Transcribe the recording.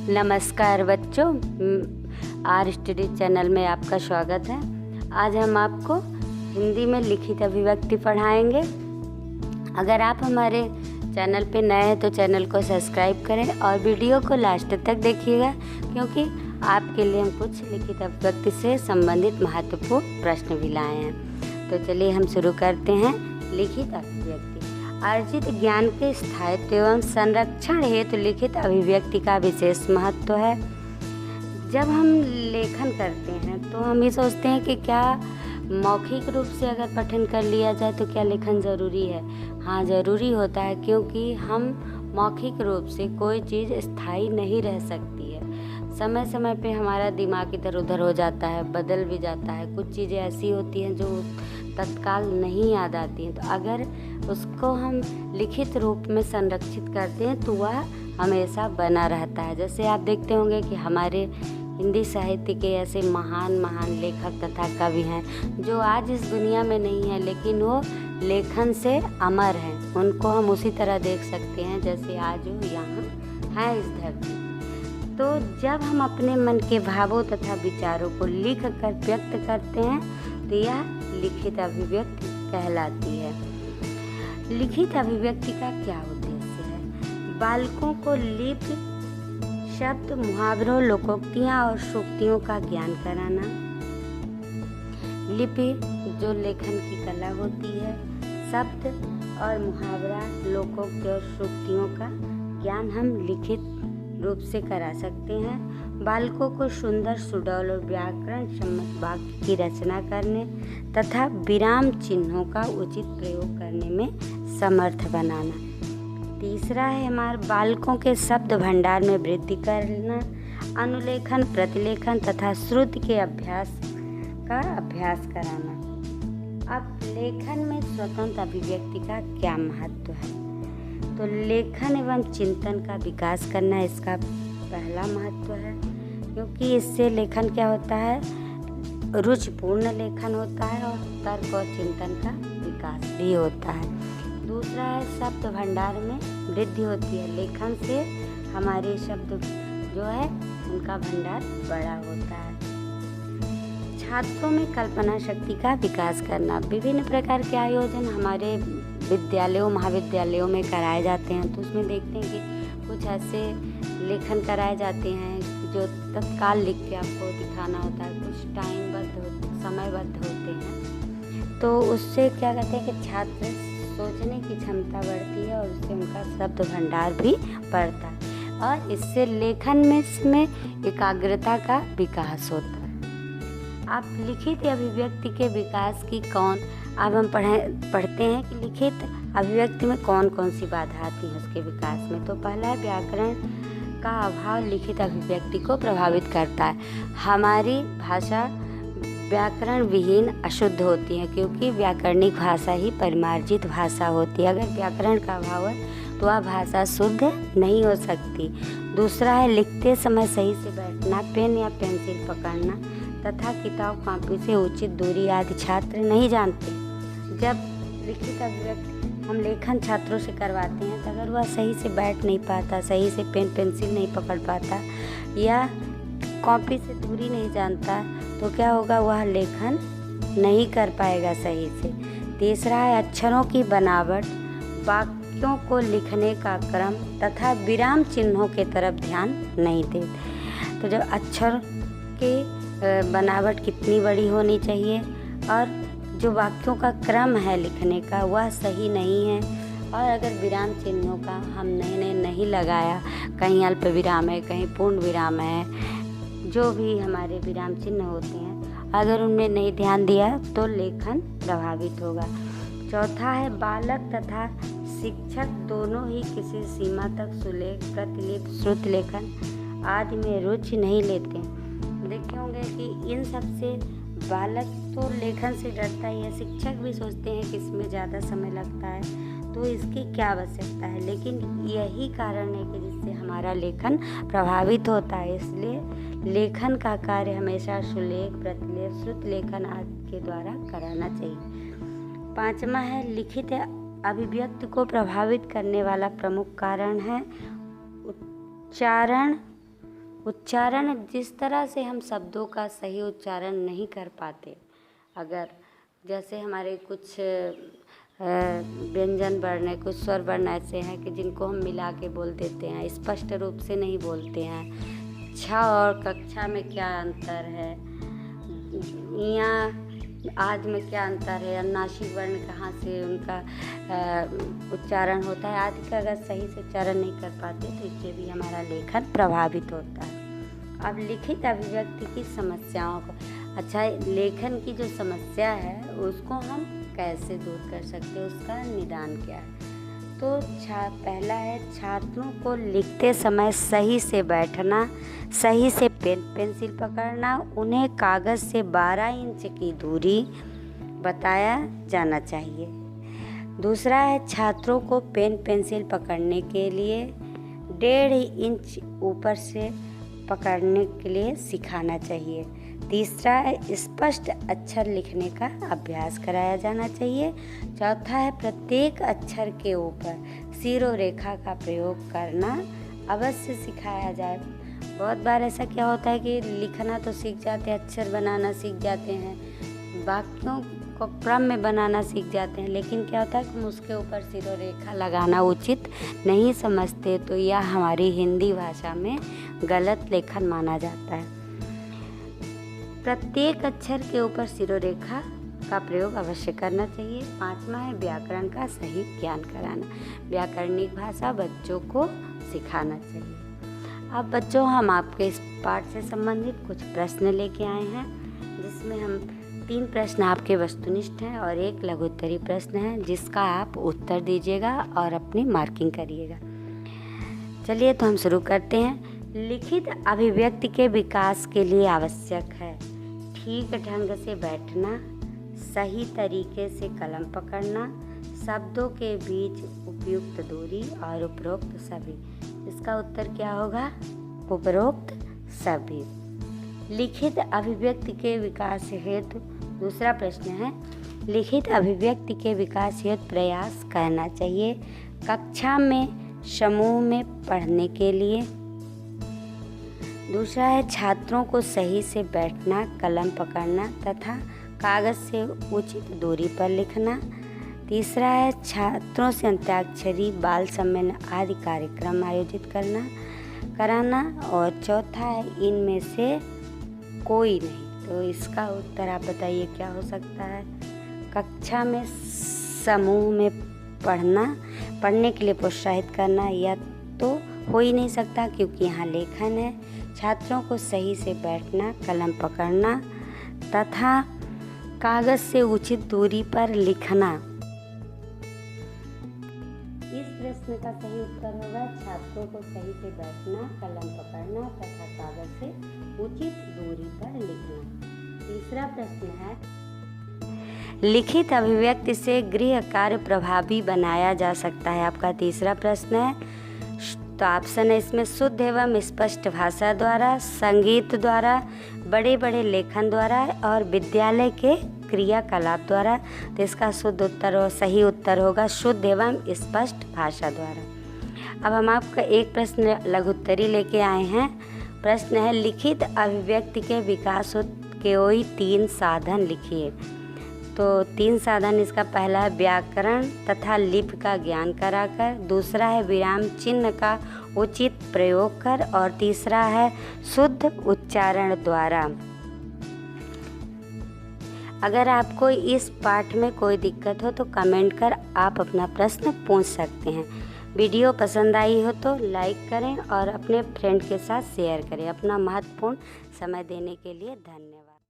नमस्कार बच्चों, are study channel में आपका स्वागत है। आज हम आपको हिंदी में लिखित अभिव्यक्ति पढ़ाएंगे। अगर आप हमारे चैनल पे नए हैं तो चैनल को सब्सक्राइब करें और वीडियो को लास्ट तक देखिएगा, क्योंकि आपके लिए हम कुछ लिखित अभिव्यक्ति से संबंधित महत्वपूर्ण प्रश्न भी लाए हैं। तो चलिए हम शुरू करते हैं। लिखित अभिव्यक्ति। अर्जित ज्ञान के स्थायित्व एवं संरक्षण हेतु लिखित अभिव्यक्ति का विशेष महत्व है। जब हम लेखन करते हैं तो हम ये सोचते हैं कि क्या मौखिक रूप से अगर पठन कर लिया जाए तो क्या लेखन ज़रूरी है। हाँ, ज़रूरी होता है, क्योंकि हम मौखिक रूप से कोई चीज़ स्थायी नहीं रह सकती है। समय समय पे हमारा दिमाग इधर उधर हो जाता है, बदल भी जाता है। कुछ चीज़ें ऐसी होती हैं जो तत्काल नहीं याद आती हैं, तो अगर उसको हम लिखित रूप में संरक्षित करते हैं तो वह हमेशा बना रहता है। जैसे आप देखते होंगे कि हमारे हिंदी साहित्य के ऐसे महान महान लेखक तथा कवि हैं जो आज इस दुनिया में नहीं है, लेकिन वो लेखन से अमर हैं। उनको हम उसी तरह देख सकते हैं जैसे आज वो यहाँ है इस धरती। तो जब हम अपने मन के भावों तथा विचारों को लिख कर व्यक्त करते हैं तो यह लिखित अभिव्यक्ति कहलाती है। लिखित अभिव्यक्ति का क्या उद्देश्य है? बालकों को लिपि, शब्द, मुहावरों, लोकोक्तियाँ और सूक्तियों का ज्ञान कराना। लिपि जो लेखन की कला होती है, शब्द और मुहावरा, लोकोक्ति और सूक्तियों का ज्ञान हम लिखित रूप से करा सकते हैं। बालकों को सुंदर, सुडौल और व्याकरण सम्मत वाक्य की रचना करने तथा विराम चिन्हों का उचित प्रयोग करने में समर्थ बनाना। तीसरा है हमारे बालकों के शब्द भंडार में वृद्धि करना, अनुलेखन, प्रतिलेखन तथा श्रुति के अभ्यास कराना। अब लेखन में स्वतंत्र अभिव्यक्ति का क्या महत्व है? तो लेखन एवं चिंतन का विकास करना इसका पहला महत्व है, क्योंकि इससे लेखन क्या होता है, रुचिपूर्ण लेखन होता है और तर्क और चिंतन का विकास भी होता है। दूसरा है शब्द भंडार में वृद्धि होती है। लेखन से हमारे शब्द जो है उनका भंडार बड़ा होता है। छात्रों में कल्पना शक्ति का विकास करना। विभिन्न प्रकार के आयोजन हमारे विद्यालयों महाविद्यालयों में कराए जाते हैं, तो उसमें देखते हैं कि कुछ ऐसे लेखन कराए जाते हैं जो तत्काल लिख के आपको दिखाना होता है, कुछ समयबद्ध होते हैं। तो उससे क्या कहते हैं कि छात्र सोचने की क्षमता बढ़ती है और उससे उनका शब्द भंडार भी बढ़ता है और इससे लेखन में एकाग्रता का विकास होता है। आप लिखित अभिव्यक्ति के विकास की अब हम पढ़ते हैं कि लिखित अभिव्यक्ति में कौन कौन सी बाधा आती है उसके विकास में। तो पहला है व्याकरण का अभाव लिखित अभिव्यक्ति को प्रभावित करता है। हमारी भाषा व्याकरण विहीन अशुद्ध होती है, क्योंकि व्याकरणिक भाषा ही परिमार्जित भाषा होती है। अगर व्याकरण का अभाव है तो वह भाषा शुद्ध नहीं हो सकती। दूसरा है लिखते समय सही से बैठना, पेन या पेंसिल पकड़ना तथा किताब कॉपी से उचित दूरी आदि छात्र नहीं जानते। जब लिखित अभिव्यक्ति हम लेखन छात्रों से करवाते हैं तो अगर वह सही से बैठ नहीं पाता, सही से पेन पेंसिल नहीं पकड़ पाता या कॉपी से दूरी नहीं जानता, तो क्या होगा, वह लेखन नहीं कर पाएगा सही से। तीसरा है अक्षरों की बनावट, वाक्यों को लिखने का क्रम तथा विराम चिन्हों के तरफ ध्यान नहीं देते। तो जब अक्षर के बनावट कितनी बड़ी होनी चाहिए और जो वाक्यों का क्रम है लिखने का वह सही नहीं है, और अगर विराम चिन्हों का हमने नहीं लगाया, कहीं अल्प विराम है, कहीं पूर्ण विराम है, जो भी हमारे विराम चिन्ह होते हैं, अगर उनमें नहीं ध्यान दिया तो लेखन प्रभावित होगा। चौथा है बालक तथा शिक्षक दोनों ही किसी सीमा तक सुलेख, प्रतिलिपि, श्रुत लेखन आदि में रुचि नहीं लेते। देखे होंगे कि इन सब से बालक तो लेखन से डरता ही है, शिक्षक भी सोचते हैं कि इसमें ज़्यादा समय लगता है तो इसकी क्या आवश्यकता है, लेकिन यही कारण है कि जिससे हमारा लेखन प्रभावित होता है। इसलिए लेखन का कार्य हमेशा सुलेख, प्रतिलेख, श्रुत लेखन आदि के द्वारा कराना चाहिए। पांचवा है लिखित अभिव्यक्ति को प्रभावित करने वाला प्रमुख कारण है उच्चारण उच्चारण, जिस तरह से हम शब्दों का सही उच्चारण नहीं कर पाते, अगर जैसे हमारे कुछ व्यंजन वर्ण, कुछ स्वर वर्ण ऐसे हैं कि जिनको हम मिला के बोल देते हैं, स्पष्ट रूप से नहीं बोलते हैं। छ और कक्षा में क्या अंतर है, यहाँ आज में क्या अंतर है, अनुनासिक वर्ण कहाँ से उनका उच्चारण होता है आदि का अगर सही से उच्चारण नहीं कर पाते तो इससे भी हमारा लेखन प्रभावित होता है। अब लिखित अभिव्यक्ति की समस्याओं को, अच्छा, लेखन की जो समस्या है उसको हम कैसे दूर कर सकते हैं, उसका निदान क्या है। तो पहला है छात्रों को लिखते समय सही से बैठना, सही से पेंसिल पकड़ना, उन्हें कागज़ से 12 इंच की दूरी बताया जाना चाहिए। दूसरा है छात्रों को पेंसिल पकड़ने के लिए 1.5 इंच ऊपर से पकड़ने के लिए सिखाना चाहिए। तीसरा है स्पष्ट अक्षर लिखने का अभ्यास कराया जाना चाहिए। चौथा है प्रत्येक अक्षर के ऊपर सिरोरेखा का प्रयोग करना अवश्य सिखाया जाए। बहुत बार ऐसा क्या होता है कि लिखना तो सीख जाते हैं, अक्षर बनाना सीख जाते हैं, वाक्यों को क्रम में बनाना सीख जाते हैं, लेकिन क्या होता है कि हम उसके ऊपर सिरोरेखा लगाना उचित नहीं समझते, तो यह हमारी हिंदी भाषा में गलत लेखन माना जाता है। प्रत्येक अक्षर के ऊपर सिरोरेखा का प्रयोग अवश्य करना चाहिए। 5वां है व्याकरण का सही ज्ञान कराना, व्याकरणिक भाषा बच्चों को सिखाना चाहिए। अब बच्चों, हम आपके इस पाठ से संबंधित कुछ प्रश्न लेके आए हैं, जिसमें हम 3 प्रश्न आपके वस्तुनिष्ठ हैं और 1 लघुत्तरी प्रश्न है, जिसका आप उत्तर दीजिएगा और अपनी मार्किंग करिएगा। चलिए तो हम शुरू करते हैं। लिखित अभिव्यक्ति के विकास के लिए आवश्यक है ठीक ढंग से बैठना, सही तरीके से कलम पकड़ना, शब्दों के बीच उपयुक्त दूरी और उपरोक्त सभी। इसका उत्तर क्या होगा? उपरोक्त सभी। लिखित अभिव्यक्ति के विकास हेतु, दूसरा प्रश्न है, लिखित अभिव्यक्ति के विकास हेतु प्रयास करना चाहिए कक्षा में समूह में पढ़ने के लिए। दूसरा है छात्रों को सही से बैठना, कलम पकड़ना तथा कागज़ से उचित दूरी पर लिखना। तीसरा है छात्रों से अंत्याक्षरी, बाल सम्मेलन आदि कार्यक्रम आयोजित कराना। और चौथा है इनमें से कोई नहीं। तो इसका उत्तर आप बताइए क्या हो सकता है? कक्षा में समूह में पढ़ने के लिए प्रोत्साहित करना, या तो हो ही नहीं सकता क्योंकि यहाँ लेखन है। छात्रों को सही से बैठना, कलम पकड़ना तथा कागज़ से उचित दूरी पर लिखना। इस प्रश्न का सही उत्तर होगा छात्रों को सही से बैठना, कलम पकड़ना तथा कागज़ से उचित दूरी पर लिखना। तीसरा प्रश्न है, लिखित अभिव्यक्ति से गृह कार्य प्रभावी बनाया जा सकता है। आपका तीसरा प्रश्न है, तो ऑप्शन है इसमें शुद्ध एवं स्पष्ट भाषा द्वारा, संगीत द्वारा, बड़े बड़े लेखन द्वारा और विद्यालय के क्रियाकलाप द्वारा। तो इसका शुद्ध उत्तर और सही उत्तर होगा शुद्ध एवं स्पष्ट भाषा द्वारा। अब हम आपका एक प्रश्न लघुत्तरी लेके आए हैं। प्रश्न है, लिखित अभिव्यक्ति के विकास के कोई 3 साधन लिखिए। तो 3 साधन, इसका पहला है व्याकरण तथा लिपि का ज्ञान कराकर, दूसरा है विराम चिन्ह का उचित प्रयोग कर और तीसरा है शुद्ध उच्चारण द्वारा। अगर आपको इस पाठ में कोई दिक्कत हो तो कमेंट कर आप अपना प्रश्न पूछ सकते हैं। वीडियो पसंद आई हो तो लाइक करें और अपने फ्रेंड के साथ शेयर करें। अपना महत्वपूर्ण समय देने के लिए धन्यवाद।